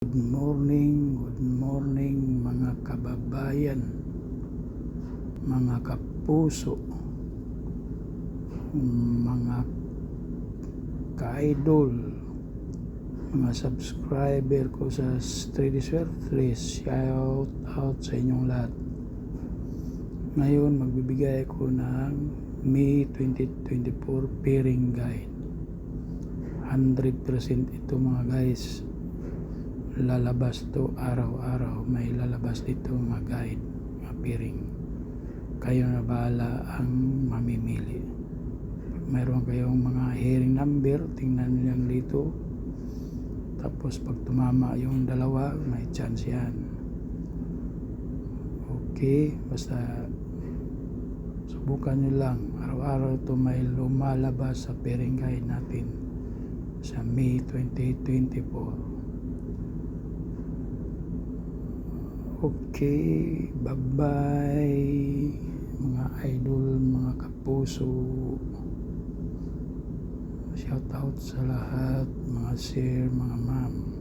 Good morning mga kababayan, mga kapuso, mga ka-idol, mga subscriber ko sa Street Swerte. Shout out sa inyong lahat. Ngayon magbibigay ako ng May 2024 pairing guide. 100% ito mga guys, lalabas to araw-araw. May lalabas dito mga guide, mga pairing. Kayo na bahala ang mamimili. Mayroon kayong mga hearing number, tingnan nyo yan dito. Tapos pag tumama yung dalawa, may chance yan. Okay, basta subukan nyo lang. Araw-araw ito may lumalabas sa pairing guide natin sa May 2024. Okay, bye-bye mga idol, mga kapuso. Shout out sa lahat, mga sir, mga ma'am.